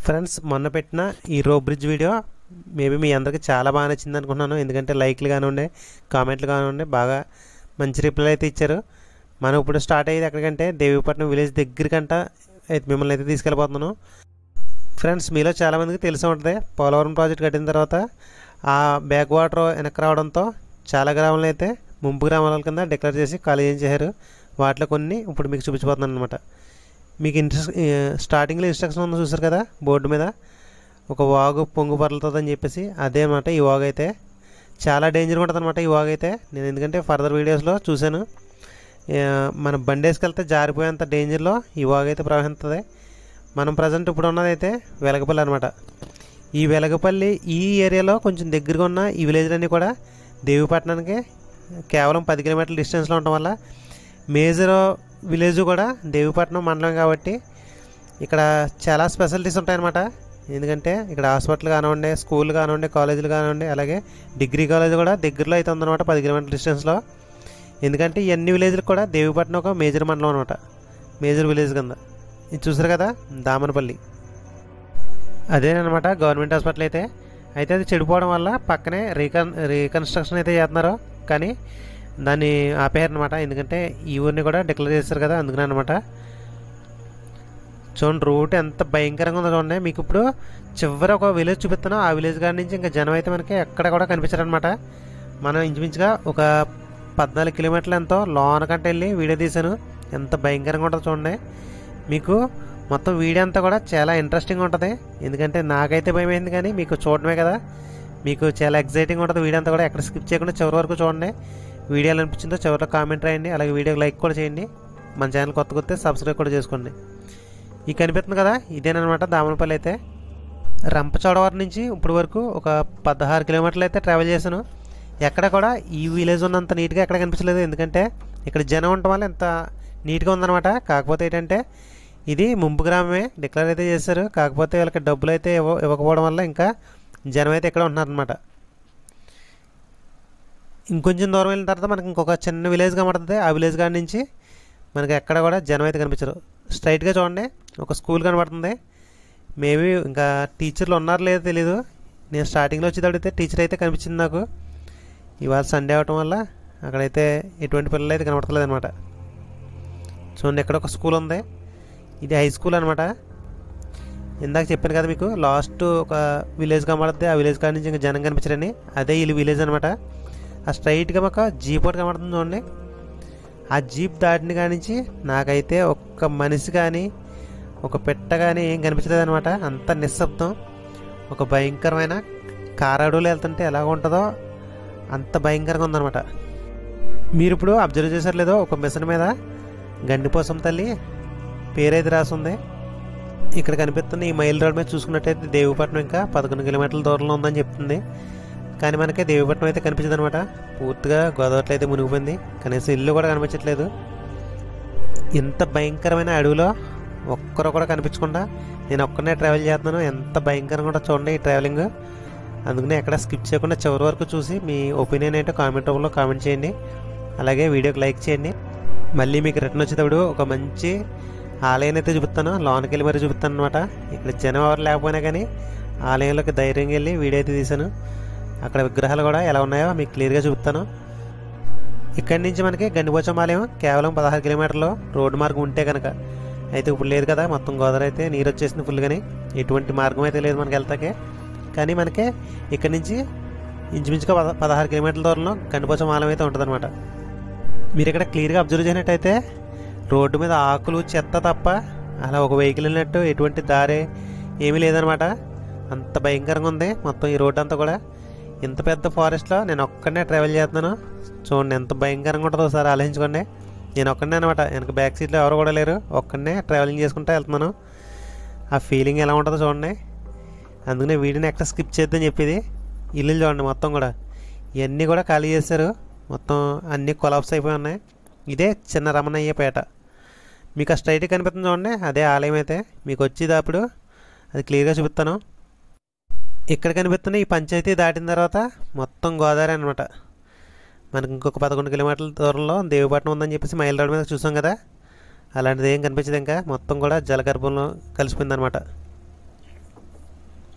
Friends మొన్న పెట్టిన ఈ రోప్ బ్రిడ్జ్ వీడియో మేబీ మీ అందరికీ చాలా బాగా నచ్చింది అనుకుంటున్నాను. ఎందుకంటే లైక్లు కానివ్వండి, కామెంట్లు కానివ్వండి, బాగా మంచి రిప్లై అయితే ఇచ్చారు. మనం ఇప్పుడు స్టార్ట్ అయ్యేది ఎక్కడికంటే దేవీపట్నం విలేజ్ దగ్గరికంట అయితే మిమ్మల్ని అయితే తీసుకెళ్ళిపోతున్నాను. ఫ్రెండ్స్ మీలో చాలామందికి తెలిసి ఉంటుంది, పోలవరం ప్రాజెక్ట్ కట్టిన తర్వాత ఆ బ్యాక్ వాటర్ వెనక్కి రావడంతో చాలా గ్రామాలు అయితే ముంపు గ్రామాల కింద డిక్లేర్ చేసి ఖాళీ చేశారు. వాటిలో కొన్ని ఇప్పుడు మీకు చూపించబోతున్నాను అనమాట. మీకు స్టార్టింగ్లో ఇన్స్ట్రక్షన్ ఉందో చూసారు కదా బోర్డు మీద, ఒక వాగు పొంగు పర్లుతుందని చెప్పేసి అదే అనమాట. ఈ వాగు అయితే చాలా డేంజర్గా ఉంటుంది అనమాట. ఈ వాగు అయితే నేను ఎందుకంటే ఫర్దర్ వీడియోస్లో చూశాను, మన బండి వేసుకెళ్తే జారిపోయేంత డేంజర్లో ఈ వాగు అయితే ప్రవహిస్తుంది. మనం ప్రజెంట్ ఇప్పుడు ఉన్నదైతే వెలగపల్లి అనమాట. ఈ వెలగపల్లి ఈ ఏరియాలో కొంచెం దగ్గరగా ఉన్న ఈ విలేజ్లన్నీ కూడా దేవీపట్నానికి కేవలం 10 కిలోమీటర్ల డిస్టెన్స్లో ఉండటం వల్ల మేజర్ విలేజ్ కూడా దేవీపట్నం మండలం కాబట్టి ఇక్కడ చాలా స్పెషాలిటీస్ ఉంటాయన్నమాట. ఎందుకంటే ఇక్కడ హాస్పిటల్ కానివ్వండి, స్కూల్ కానివ్వండి, కాలేజీలు కానివ్వండి, అలాగే డిగ్రీ కాలేజ్ కూడా దగ్గరలో అయితే ఉందన్నమాట 10 కిలోమీటర్ల డిస్టెన్స్లో. ఎందుకంటే ఈ అన్ని విలేజ్లకు కూడా దేవీపట్నం ఒక మేజర్ మండలం అనమాట, మేజర్ విలేజ్ కింద. ఇది చూసారు కదా దామనపల్లి, అదేనమాట గవర్నమెంట్ హాస్పిటల్ అయితే. అయితే అది చెడిపోవడం వల్ల పక్కనే రీకన్స్ట్రక్షన్ అయితే చేస్తున్నారు, కానీ దాన్ని ఆపేయారనమాట. ఎందుకంటే ఈ ఊరిని కూడా డిక్లేర్ చేస్తారు కదా, అందుకనే అనమాట. చూడండి రూట్ ఎంత భయంకరంగా ఉందో చూడండి. మీకు ఇప్పుడు చివరి ఒక విలేజ్ చూపిస్తాను, ఆ విలేజ్ గారి నుంచి ఇంకా జనం అయితే మనకి ఎక్కడ కూడా కనిపించారనమాట. మనం ఇంచుమించుగా ఒక 14 కిలోమీటర్లు ఎంతో లోనకంటే వెళ్ళి వీడియో తీశాను. ఎంత భయంకరంగా ఉంటుందో చూడండి. మీకు మొత్తం వీడియో అంతా కూడా చాలా ఇంట్రెస్టింగ్ ఉంటుంది. ఎందుకంటే నాకైతే భయం అయింది, కానీ మీకు చూడడమే కదా, మీకు చాలా ఎక్సైటింగ్ ఉంటుంది. వీడియో అంతా కూడా ఎక్కడ స్కిప్ చేయకుండా చివరి వరకు చూడండి. వీడియో ఎలా అనిపించిందో చివరిలో కామెంట్ రాయండి, అలాగే వీడియోకి లైక్ కూడా చేయండి. మన ఛానల్ కొత్త సబ్స్క్రైబ్ కూడా చేసుకోండి. ఈ కనిపిస్తుంది కదా ఇదేనమాట దామనపల్లి అయితే. రంపచోడవరం నుంచి ఇప్పుడు వరకు ఒక 16 కిలోమీటర్లు అయితే ట్రావెల్ చేశాను. ఎక్కడ కూడా ఈ విలేజ్ ఉన్నంత నీట్గా ఎక్కడ కనిపించలేదు. ఎందుకంటే ఇక్కడ జనం ఉండటం వల్ల ఎంత నీట్గా ఉందన్నమాట. కాకపోతే ఏంటంటే ఇది ముంపు గ్రామమే డిక్లేర్ అయితే చేశారు, కాకపోతే వీళ్ళకి డబ్బులు అయితే ఇవ్వకపోవడం వల్ల ఇంకా జనం అయితే ఇక్కడ ఉంటున్నారనమాట. ఇంకొంచెం దూరం వెళ్ళిన తర్వాత మనకి ఇంకొక చిన్న విలేజ్ కనబడుతుంది. ఆ విలేజ్ కాడి నుంచి మనకి ఎక్కడ కూడా జనం అయితే కనిపించరు. స్ట్రైట్గా చూడండి ఒక స్కూల్ కనబడుతుంది. మేబీ ఇంకా టీచర్లు ఉన్నారో లేదో తెలీదు. నేను స్టార్టింగ్లో వచ్చేటప్పుడైతే టీచర్ అయితే కనిపించింది నాకు. ఇవాళ సండే అవటం వల్ల అక్కడైతే ఎటువంటి పిల్లలు అయితే కనబడతలేదు అనమాట. చూడండి ఎక్కడ ఒక స్కూల్ ఉంది, ఇది హై స్కూల్ అనమాట. ఇందాక చెప్పాను కదా మీకు లాస్ట్ ఒక విలేజ్ కనబడుతుంది, ఆ విలేజ్ కాడి నుంచి ఇంకా జనం కనిపించరని. అదే ఈ విలేజ్ అనమాట. ఆ స్ట్రైట్గా మాకు జీప్ ఒకటి కనబడుతుంది చూడండి. ఆ జీప్ దాటిన కాడి నుంచి నాకైతే ఒక్క మనిషి కానీ ఒక పెట్ట కానీ ఏం కనిపించలేదు అనమాట. అంత నిశ్శబ్దం, ఒక భయంకరమైన కారాడులో వెళ్తుంటే ఎలాగ ఉంటుందో అంత భయంకరంగా ఉందన్నమాట. మీరు ఇప్పుడు అబ్జర్వ్ చేశారు లేదో, ఒక మిషన్ మీద గండిపోసం తల్లి పేరైతే రాసింది. ఇక్కడ కనిపిస్తున్న ఈ మైల్ రోడ్ మీద చూసుకున్నట్టయితే దేవీపట్నం ఇంకా 11 కిలోమీటర్ల దూరంలో ఉందని చెప్తుంది. కానీ మనకి దేవీపట్నం అయితే కనిపించదు అనమాట. పూర్తిగా గోదావరిలో అయితే మునిగిపోయింది, కనీసం ఇల్లు కూడా కనిపించట్లేదు. ఇంత భయంకరమైన అడవిలో ఒక్కరు కూడా కనిపించకుండా నేను ఒక్కనే ట్రావెల్ చేస్తున్నాను. ఎంత భయంకరంగా కూడా చూడండి ఈ ట్రావెలింగ్. అందుకనే ఎక్కడ స్కిప్ చేయకుండా చివరి వరకు చూసి మీ ఒపీనియన్ ఏంటో కామెంట్ రూపంలో కామెంట్ చేయండి, అలాగే వీడియోకి లైక్ చేయండి. మళ్ళీ మీకు రిటర్న్ వచ్చేటప్పుడు ఒక మంచి ఆలయాన్ని అయితే చూపిస్తాను, లోనికి వెళ్ళి మరీ చూపిస్తాను అనమాట. ఇక్కడ జనం ఎవరు లేకపోయినా కానీ ఆలయంలోకి ధైర్యంగా వెళ్ళి వీడియో అయితే తీశాను. అక్కడ విగ్రహాలు కూడా ఎలా ఉన్నాయో మీకు క్లియర్గా చూపుతాను. ఇక్కడి నుంచి మనకి గండిపోచమ్మ ఆలయం కేవలం 16 కిలోమీటర్లు రోడ్డు మార్గం ఉంటే కనుక. అయితే ఇప్పుడు లేదు కదా, మొత్తం గోదావరి అయితే నీరు వచ్చేసింది ఫుల్గాని, ఎటువంటి మార్గం అయితే లేదు మనకి వెళ్తాకే. కానీ మనకి ఇక్కడి నుంచి ఇంచుమించుగా 16 కిలోమీటర్ల దూరంలో గండిపోచమ్మ ఆలయం అయితే ఉంటుంది అనమాట. మీరు ఇక్కడ క్లియర్గా అబ్జర్వ్ చేసినట్టయితే రోడ్డు మీద ఆకులు చెత్త తప్ప అలా ఒక వెహికల్ వెళ్ళినట్టు ఎటువంటి దారి ఏమీ లేదనమాట. అంత భయంకరంగా ఉంది మొత్తం ఈ రోడ్డు అంతా కూడా. ఇంత పెద్ద ఫారెస్ట్లో నేను ఒక్కడనే ట్రావెల్ చేస్తున్నాను. చూడండి ఎంత భయంకరంగా ఉంటుందో ఒకసారి ఆలోచించుకోండి. నేను ఒక్కడనే అనమాట, వెనక బ్యాక్ సీట్లో ఎవరు కూడా లేరు, ఒక్కడనే ట్రావెలింగ్ చేసుకుంటూ వెళ్తున్నాను. ఆ ఫీలింగ్ ఎలా ఉంటుందో చూడండి. అందుకనే వీడియోని ఎక్కడ స్కిప్ చేద్దని చెప్పేది. ఇల్లు చూడండి మొత్తం కూడా ఇవన్నీ కూడా ఖాళీ చేశారు, మొత్తం అన్నీ కొలాప్స్ అయిపోయి ఉన్నాయి. ఇదే చిన్న రమణయ్యపేట. మీకు ఆ స్ట్రైట్గా కనిపిస్తుంది చూడండి, అదే ఆలయం అయితే. మీకు వచ్చేది అప్పుడు అది క్లియర్గా చూపిస్తాను. ఇక్కడ కనిపిస్తున్న ఈ పంచాయతీ దాటిన తర్వాత మొత్తం గోదావరి అనమాట. మనకి ఇంకొక 11 కిలోమీటర్ల దూరంలో దేవీపట్నం ఉందని చెప్పేసి మైల్ రోడ్ మీద చూసాం కదా, అలాంటిది ఏం కనిపించదు. ఇంకా మొత్తం కూడా జలగర్భంలో కలిసిపోయింది అనమాట.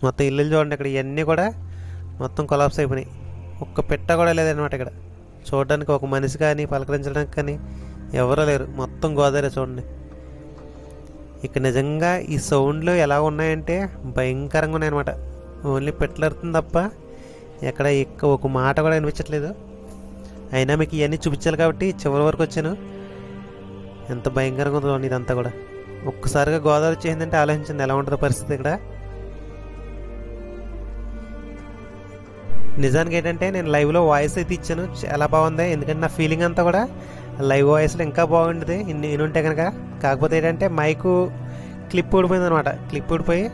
మొత్తం ఇల్లు చూడండి, ఇక్కడ ఇవన్నీ కూడా మొత్తం కొలాప్స్ అయిపోయినాయి. ఒక్క పెట్ట కూడా లేదనమాట ఇక్కడ. చూడడానికి ఒక మనిషి కానీ పలకరించడానికి కానీ ఎవరూ లేరు. మొత్తం గోదావరి చూడండి. ఇక్కడ నిజంగా ఈ సౌండ్లు ఎలా ఉన్నాయంటే భయంకరంగా ఉన్నాయన్నమాట. ఓన్లీ పెట్టలడుతుంది తప్ప ఎక్కడ ఒక మాట కూడా వినిపించట్లేదు. అయినా మీకు ఇవన్నీ చూపించాలి కాబట్టి చివరి వరకు వచ్చాను. ఎంత భయంకరంగా ఉందో ఇదంతా కూడా. ఒక్కసారిగా గోదావరి వచ్చేసిందంటే ఆలోచించండి ఎలా ఉంటుందో పరిస్థితి ఇక్కడ. నిజానికి ఏంటంటే నేను లైవ్లో వాయిస్ అయితే ఇచ్చాను, చాలా బాగుంది. ఎందుకంటే నా ఫీలింగ్ అంతా కూడా లైవ్ వాయిస్లో ఇంకా బాగుంటుంది నేను ఉంటే కనుక. కాకపోతే ఏంటంటే మైకు క్లిప్ ఊడిపోయింది అనమాట. క్లిప్ ఊడిపోయి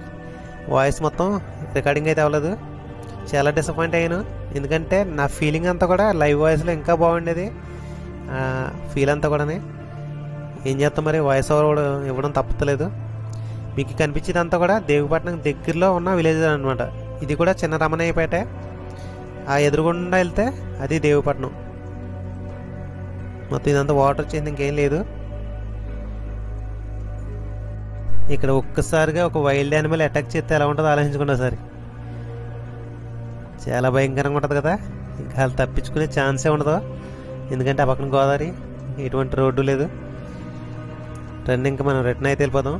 వాయిస్ మొత్తం రికార్డింగ్ అయితే అవ్వలేదు. చాలా డిసప్పాయింట్ అయ్యాను. ఎందుకంటే నా ఫీలింగ్ అంతా కూడా లైవ్ వాయిస్లో ఇంకా బాగుండేది. ఫీల్ అంతా కూడా ఏం చేస్తాం మరి, వాయిస్ ఓవర్ కూడా ఇవ్వడం తప్పలేదు. మీకు కనిపించేది అంతా కూడా దేవిపట్నం దగ్గరలో ఉన్న విలేజ్ అనమాట. ఇది కూడా చిన్న రమణయ్యపేట. ఆ ఎదురుగుండా వెళ్తే అది దేవిపట్నం. మొత్తం ఇదంతా వాటర్ వచ్చింది, ఇంకేం లేదు. ఇక్కడ ఒక్కసారిగా ఒక వైల్డ్ యానిమల్ అటాక్ చేస్తే ఎలా ఉంటుందో ఆలోచించుకోండి ఒకసారి. చాలా భయంకరంగా ఉంటుంది కదా. ఇంకా వాళ్ళు తప్పించుకునే ఛాన్సే ఉండదు. ఎందుకంటే ఆ పక్కన గోదావరి, ఎటువంటి రోడ్డు లేదు. రండి ఇంకా మనం రిటర్న్ అయితే వెళ్ళిపోదాం.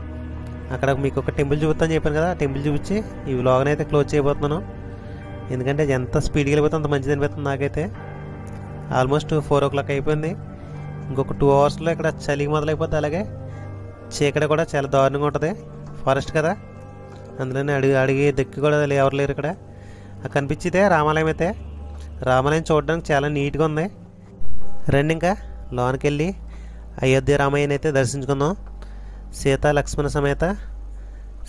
అక్కడ మీకు ఒక టెంపుల్ చూపుతాను చెప్పాను కదా, ఆ టెంపుల్ చూపించి ఈ వ్లాగ్ని అయితే క్లోజ్ చేయబోతున్నాను. ఎందుకంటే ఎంత స్పీడ్గా వెళ్ళిపోతే అంత మంచిది అనిపిస్తుంది నాకైతే. ఆల్మోస్ట్ 4 o'clock అయిపోయింది. ఇంకొక 2 hours ఇక్కడ చలి మొదలైపోద్ది. అలాగే చీకటి కూడా చాలా దారుణంగా ఉంటుంది. ఫారెస్ట్ కదా, అందులోనే అడిగి దక్కి కూడా ఎవరు లేరు ఇక్కడ. కనిపించితే రామాలయం అయితే. రామాలయం చూడడానికి చాలా నీట్గా ఉంది. రండి ఇంకా లోనికి వెళ్ళి అయోధ్య రామయ్యని అయితే దర్శించుకుందాం. సీత లక్ష్మణ సమేత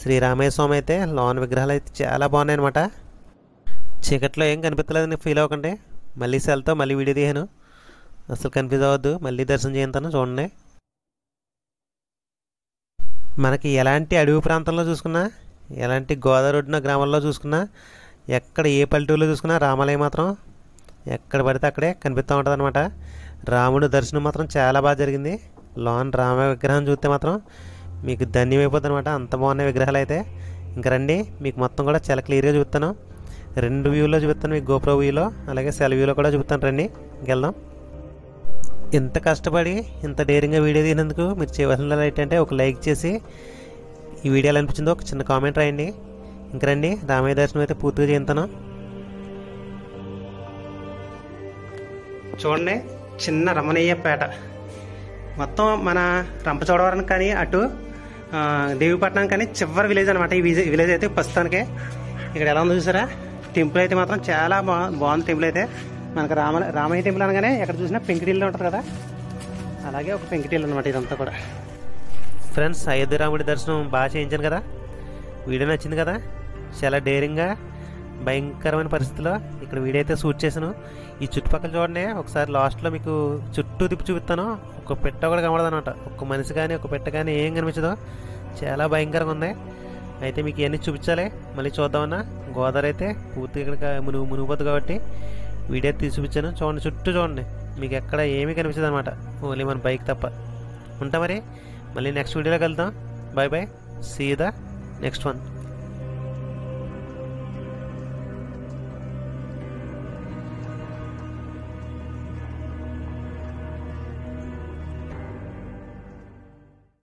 శ్రీరామయ్య స్వామి అయితే లోన విగ్రహాలు అయితే చాలా బాగున్నాయి అనమాట. చీకట్లో ఏం కనిపించలేదని ఫీల్ అవ్వకండి. మళ్ళీ సెల్తో మళ్ళీ వీడియో తీయాను, అసలు కన్ఫ్యూజ్ అవ్వద్దు. మళ్ళీ దర్శనం చేయంతాను చూడండి. మనకి ఎలాంటి అడవి ప్రాంతంలో చూసుకున్నా, ఎలాంటి గోదావరి ఒడ్డున గ్రామాల్లో చూసుకున్నా, ఎక్కడ ఏ పల్లెటూరులో చూసుకున్నా రామాలయం మాత్రం ఎక్కడ పడితే అక్కడే కనిపిస్తూ ఉంటుంది అనమాట. రాముడు దర్శనం మాత్రం చాలా బాగా జరిగింది. లోన్ రామ విగ్రహం చూస్తే మాత్రం మీకు ధన్యమైపోతుంది అనమాట. అంత బాగున్నాయి విగ్రహాలు అయితే. ఇంక రండి, మీకు మొత్తం కూడా చాలా క్లియర్గా చూపుతాను. 2 వ్యూలో చూపిస్తాను, మీకు గోప్రో వ్యూలో అలాగే సెల్ వ్యూలో కూడా చూపుతాను. రండి ఇంకెళ్దాం. ఇంత కష్టపడి ఇంత డేరింగ్గా వీడియో తీసినందుకు మీరు చేయవలసిన ఏంటంటే ఒక లైక్ చేసి ఈ వీడియో ఎలా అనిపించిందో ఒక చిన్న కామెంట్ రాయండి. ఇంక రండి, రామయ్య దర్శనం అయితే పూర్తిగా చేస్తాను. చూడండి, చిన్న రమణయ్యపేట. మొత్తం మన రంపచోడవరం కానీ అటు దేవిపట్నం కానీ చివరి విలేజ్ అనమాట. ఈ విలేజ్ అయితే ప్రస్తుతానికి ఇక్కడ ఎలా ఉందో చూసారా. టెంపుల్ అయితే మాత్రం చాలా బాగుంది. టెంపుల్ అయితే మనకు రామయ్య టెంపుల్ అనగానే ఎక్కడ చూసినా పెంకిటిల్లు ఉంటుంది కదా, అలాగే ఒక పెంకిటిల్లు అనమాట ఇదంతా కూడా. ఫ్రెండ్స్, అయోధ్య రాముడి దర్శనం బాగా చేయించాను కదా. వీడియో నచ్చింది కదా. చాలా డేరింగ్గా భయంకరమైన పరిస్థితిలో ఇక్కడ వీడియో అయితే షూట్ చేశాను. ఈ చుట్టుపక్కల చూడండి ఒకసారి, లాస్ట్లో మీకు చుట్టూ తిప్పి చూపిస్తాను. ఒక పెట్ట కూడా కనబడదు అనమాట. ఒక్క మనిషి కానీ ఒక పెట్ట కానీ ఏం కనిపించదు. చాలా భయంకరంగా ఉంది. అయితే మీకు ఇవన్నీ చూపించాలి. మళ్ళీ చూద్దామన్నా. గోదావరి అయితే పూర్తిగా ఇక్కడ మునిగిపోద్దు కాబట్టి వీడియో తీసి చూపించాను. చూడండి, చుట్టూ చూడండి, మీకు ఎక్కడ ఏమీ కనిపించదు అనమాట. ఓన్లీ మన బైక్ తప్ప. ఉంటా మరి, మళ్ళీ నెక్స్ట్ వీడియోలోకి వెళ్దాం. Bye bye, see the next one.